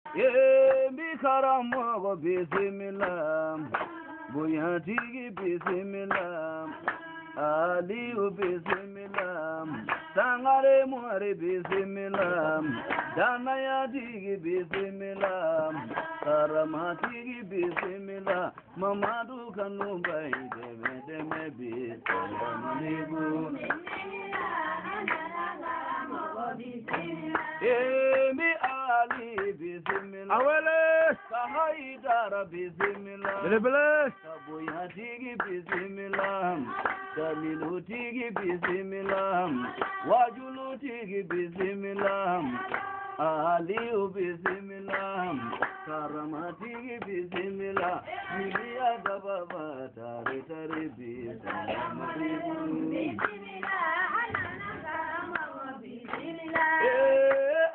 Bikaram bismillah, Buyatigi bismillah, Ali bismillah, Sangare Muare bismillah, Danayatigi bismillah, Karamatigi bismillah, Mamadu Kanubai deme bismillah. Emi Ali bismillah, Awele, Sahaidara bismillah, Bele, Kabuyatigi bismillah, Dalilutigi bismillah, Wajulutigi bismillah, Aliu bismillah, Karamatigi bismillah, Milia dababa tari bismillah.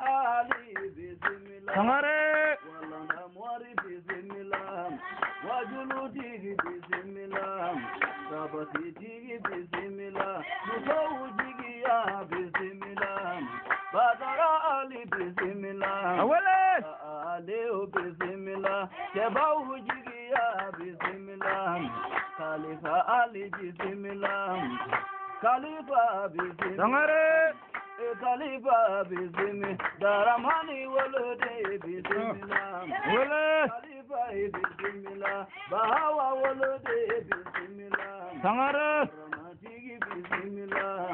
Ali bismillah, Sangare, Walana Mwari bismillah, Wajulutigi bismillah, Sabatitigi bismillah, Mutawujigi ya bismillah, Badara Ali bismillah, Awele, Aleo bismillah, Kebawujigi ya bismillah, Khalifa Ali bismillah, Khalifa bismillah. Sangare, Khalifa bismillah, Daramani wolode bismillah, Awele, Khalifa bismillah, Bahawa wolode bismillah, Sangare, Ramatigi bismillah,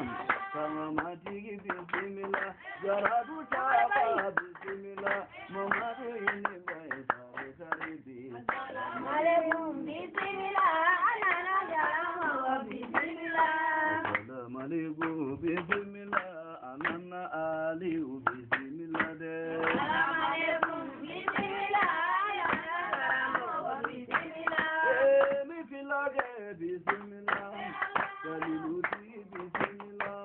Ramatigi bismillah, Jaradu Chaba bismillah, Mamadu Inibai Tari bismillah. Alaikum bismillah, anana jarama bismillah. Assalamu alaikum bismillah, Anana Aliu bismillah de. Alaikum bismillah, anana jarama bismillah. Mi filage bismillah, Daliluti bismillah,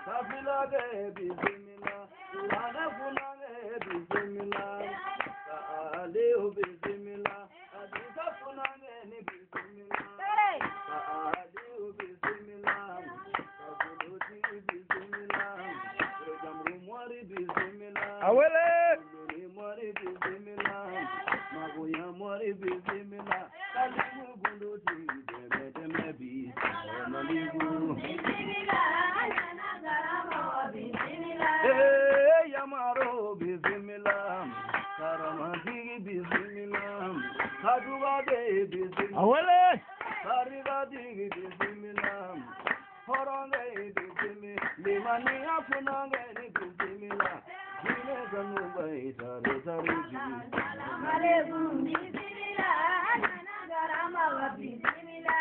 Kafilage bismillah, Ulana funage bismillah, Aliu bismillah, Adika funage ni bismillah, Aliu bismillah, Daliluti bismillah, Jamrumwari bismillah, Awele, Mwari bismillah, Magoya Mwari bismillah, Kalimu Gunduti deme bismillah. Bismillah, anana jarama bismillah. Yamaro bismillah, Karamati bismillah, Kadugade bismillah, Awele, Karigadi bismillah, Horange bismillah, Limani afunange bismillah, Jine Kanubai tari bismillah. Alaikum bismillah, anana jarama bismillah.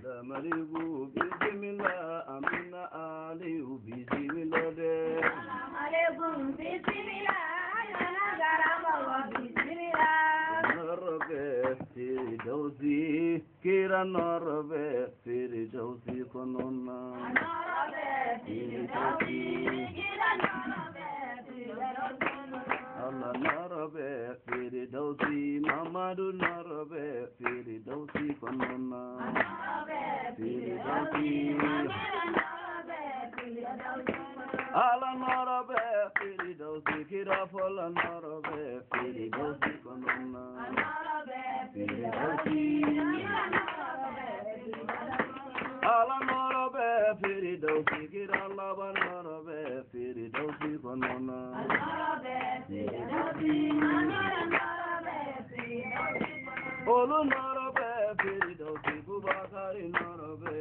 Damaribu bismillah, Amina Aliu bismillah de. Alaikum bismillah, anana jarama bismillah. Narabe Firdausi, Kira Narabe Firdausi Konona. Allah Narabe Firdausi, Mamadu Narabe Firdausi Konona. Firdausi. Allah Narabe Firdausi, Kira Fola Narabe Firdausi Konona. Ala Narabe Firdausi, Kira Laba Narabe Firdausi Konona. Olu Narabe Firdausi, Kubakari Narabe